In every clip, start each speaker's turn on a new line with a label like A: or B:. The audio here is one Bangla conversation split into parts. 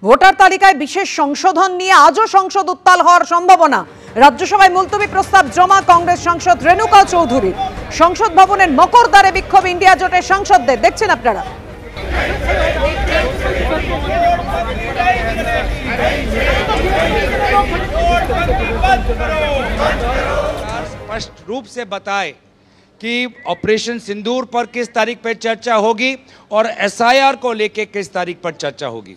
A: ভোটার তালিকায় বিশেষ সংশোধন নিয়ে আজও সংসদ উত্তাল হওয়ার সম্ভাবনা। রাজ্যসভায় মুলতবি প্রস্তাব জমা কংগ্রেস সাংসদ রেণুকা চৌধুরী। সংসদ ভবনের মকরদ্বারে বিক্ষোভ ইন্ডিয়া জোটের সাংসদদের, দেখছেন আপনারা।
B: स्पष्ट रूप से बताए कि ऑपरेशन सिंदूर पर किस तारीख पर चर्चा होगी और एसआईआर को लेके किस तारीख पर चर्चा होगी।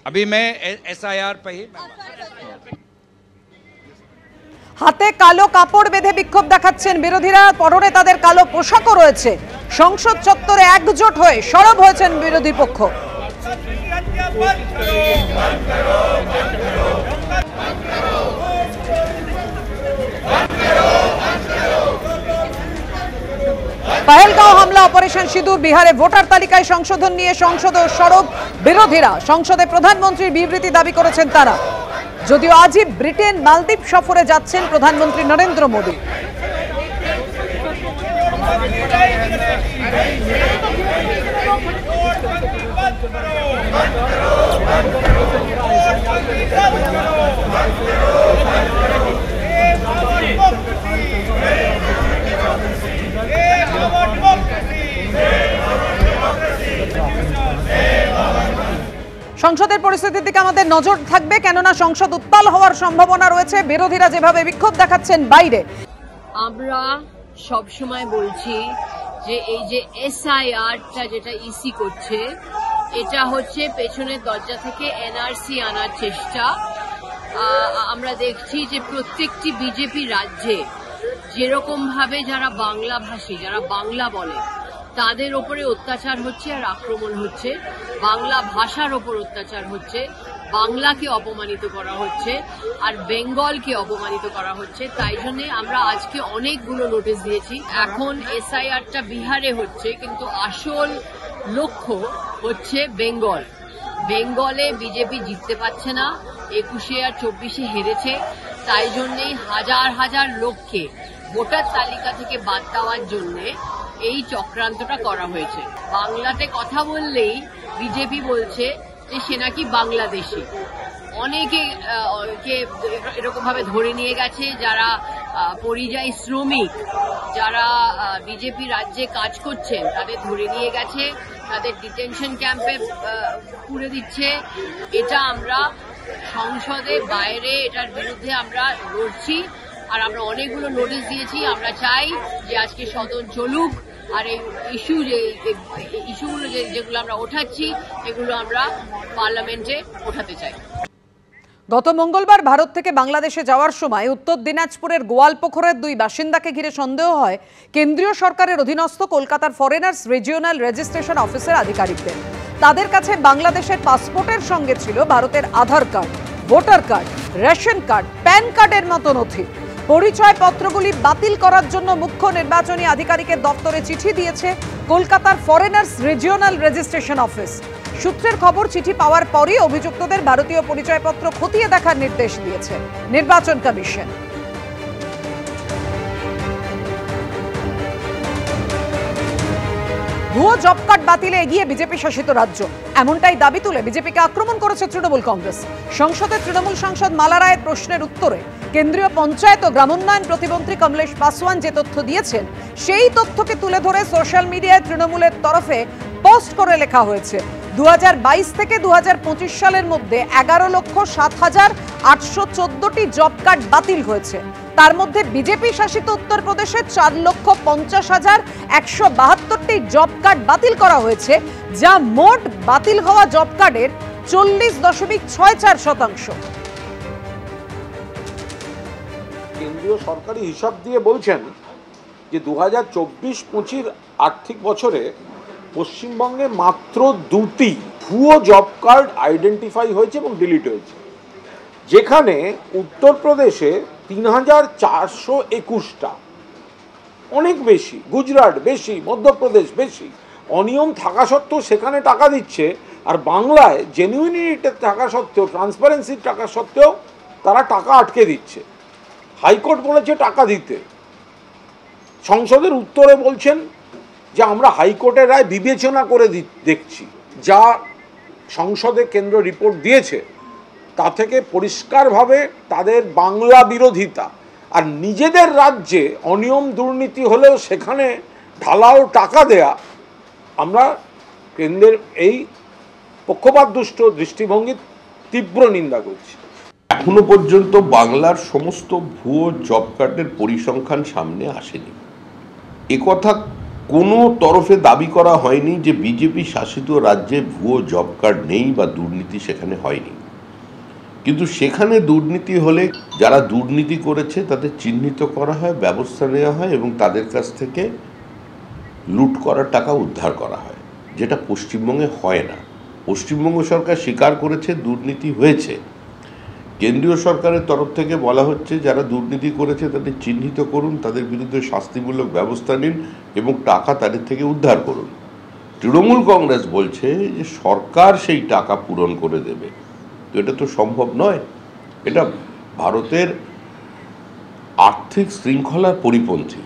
B: अभी मैं एसआईआर पे ही
A: হাতে কালো কাপড় বেঁধে বিক্ষোভ দেখাচ্ছেন বিরোধীরা, পরনে তাদের কালো পোশাকও রয়েছে। সংসদ চত্বরে একজোট হয়ে সরব হয়েছেন বিরোধী পক্ষ। পহেলগাঁও হামলা, অপারেশন সিঁদুর, বিহারে ভোটার তালিকায় সংশোধন নিয়ে সংসদে সরব বিরোধীরা। সংসদে প্রধানমন্ত্রীর বিবৃতি দাবি করেছেন তারা। যদিও আজই ব্রিটেন মালদ্বীপ সফরে যাচ্ছেন প্রধানমন্ত্রী নরেন্দ্র মোদী। সংসদের পরিস্থিতির দিকে আমাদের নজর থাকবে, কেননা সংসদ উত্তাল হওয়ার সম্ভাবনা রয়েছে। বিরোধীরা যেভাবে বিক্ষোভ দেখাচ্ছেন বাইরে।
C: আমরা সব সময় বলছি যে এই যে এসআইআরটা যেটা ইসি করছে, এটা হচ্ছে পেছনের দরজা থেকে এনআরসি আনার চেষ্টা। আমরা দেখছি যে প্রত্যেকটি বিজেপি রাজ্যে যেরকম ভাবে যারা বাংলা ভাষী, যারা বাংলা বলে, তাদের ওপরে অত্যাচার হচ্ছে আর আক্রমণ হচ্ছে, বাংলা ভাষার ওপর অত্যাচার হচ্ছে, বাংলাকে অপমানিত করা হচ্ছে আর বেঙ্গলকে অপমানিত করা হচ্ছে। তাই জন্য আমরা আজকে অনেকগুলো নোটিশ দিয়েছি। এখন এসআইআরটা বিহারে হচ্ছে, কিন্তু আসল লক্ষ্য হচ্ছে বেঙ্গল। বেঙ্গলে বিজেপি জিততে পারছে না, 21 আর 24 হেরেছে। তাই জন্যই হাজার হাজার লোককে ভোটার তালিকা থেকে বাদ দেওয়ার জন্যে এই চক্রান্তটা করা হয়েছে। বাংলাতে কথা বললেই বিজেপি বলছে যে সে নাকি বাংলাদেশি। অনেকে এরকম ভাবে ধরে নিয়ে গেছে, যারা পরিযায়ী শ্রমিক, যারা বিজেপি রাজ্যে কাজ করছেন, তাদের ধরে নিয়ে গেছে, তাদের ডিটেনশন ক্যাম্পে পুরে দিচ্ছে। এটা আমরা সংসদে বাইরে এটার বিরুদ্ধে আমরা লড়ছি আর আমরা অনেকগুলো নোটিশ দিয়েছি। আমরা চাই যে আজকে সদন চলুক আর এই ইস্যুগুলো যেগুলো আমরা ওঠাচ্ছি এগুলো আমরা পার্লামেন্টে ওঠাতে চাই।
A: গত মঙ্গলবার ভারত থেকে বাংলাদেশে যাওয়ার সময় উত্তর দিনাজপুরের গোয়ালপুকুরের 2 বাসিন্দাকে ঘিরে সন্দেহ হয় কেন্দ্রীয় সরকারের অধীনস্থ কলকাতার ফরেনার্স রিজিওনাল রেজিস্ট্রেশন অফিসের আধিকারিকদের। তাদের কাছে বাংলাদেশের পাসপোর্টের সঙ্গে ছিল ভারতের Aadhaar card, voter card, ration card, PAN কার্ডের মতো নথি। পরিচয় পত্রগুলি বাতিল করার জন্য মুখ্য নির্বাচনী আধিকারিকের দপ্তরে চিঠি দিয়েছে কলকাতার ফরেনার্স রিজিওনাল রেজিস্ট্রেশন অফিস। সূত্রের খবর, চিঠি পাওয়ার পরই অভিযুক্তদের ভারতীয় পরিচয়পত্র খতিয়ে দেখার নির্দেশ দিয়েছে নির্বাচন কমিশন। ভুয়ো জব কার্ড বাতিলে এগিয়ে বিজেপি শাসিত রাজ্য, এমনটাই দাবি তুলে বিজেপিকে আক্রমণ করেছে তৃণমূল কংগ্রেস। সংসদে তৃণমূল সাংসদ মালা রায়ের প্রশ্নের উত্তরে কেন্দ্রীয় পঞ্চায়েত ও গ্রামোন্নয়ন প্রতিমন্ত্রী কমলেশ পাসওয়ান যে তথ্য দিয়েছেন, সেই তথ্যকে তুলে ধরে সোশ্যাল মিডিয়ায় তৃণমূলের তরফে পোস্ট করে লেখা হয়েছে 2022 থেকে 2025 সালের মধ্যে 11,07,814টি জব কার্ড বাতিল হয়েছে। তার মধ্যে বিজেপি শাসিত উত্তরপ্রদেশে 4,50,172টি জব কার্ড বাতিল করা হয়েছে, যা মোট বাতিল হওয়া জব কার্ডের 40.64%।
D: কেন্দ্রীয় সরকারি হিসাব দিয়ে বলছেন যে 2024-25 আর্থিক বছরে পশ্চিমবঙ্গে মাত্র 2টি ভুয়ো জব কার্ড আইডেন্টিফাই হয়েছে এবং ডিলিট হয়েছে, যেখানে উত্তরপ্রদেশে 3,421টা, অনেক বেশি, গুজরাট বেশি, মধ্যপ্রদেশ বেশি। অনিয়ম থাকা সত্ত্বেও সেখানে টাকা দিচ্ছে, আর বাংলায় জেনুইনিটি থাকা সত্ত্বেও, ট্রান্সপারেন্সির টাকা সত্ত্বেও তারা টাকা আটকে দিচ্ছে। হাইকোর্ট বলেছে টাকা দিতে। সংসদের উত্তরে বলছেন যে আমরা হাইকোর্টের রায় বিবেচনা করে দেখছি, যা সংসদে কেন্দ্র রিপোর্ট দিয়েছে তা থেকে পরিষ্কারভাবে তাদের বাংলা বিরোধিতা আর নিজেদের রাজ্যে অনিয়ম দুর্নীতি হলেও সেখানে ঢালাও টাকা দেয়া, আমরা কেন্দ্রের এই পক্ষপাতদুষ্ট দৃষ্টিভঙ্গির তীব্র নিন্দা করছি।
E: এখনো পর্যন্ত বাংলার সমস্ত ভুয়ো জব কার্ডের পরিসংখ্যান সামনে আসেনি। একথা কোনো তরফে দাবি করা হয়নি যে বিজেপি শাসিত রাজ্যে ভুয়ো জব কার্ড নেই বা দুর্নীতি সেখানে হয়নি, কিন্তু সেখানে দুর্নীতি হলে যারা দুর্নীতি করেছে তাদের চিহ্নিত করা হয়, ব্যবস্থা নেওয়া হয় এবং তাদের কাছ থেকে লুট করার টাকা উদ্ধার করা হয়, যেটা পশ্চিমবঙ্গে হয় না। পশ্চিমবঙ্গ সরকার স্বীকার করেছে দুর্নীতি হয়েছে, কেন্দ্রীয় সরকারের তরফ থেকে বলা হচ্ছে যারা দুর্নীতি করেছে তাদের চিহ্নিত করুন, তাদের বিরুদ্ধে শাস্তিমূলক ব্যবস্থা নিন এবং টাকা তাদের থেকে উদ্ধার করুন। তৃণমূল কংগ্রেস বলছে যে সরকার সেই টাকা পূরণ করে দেবে, তো এটা তো সম্ভব নয়, এটা ভারতের আর্থিক শৃঙ্খলার পরিপন্থী।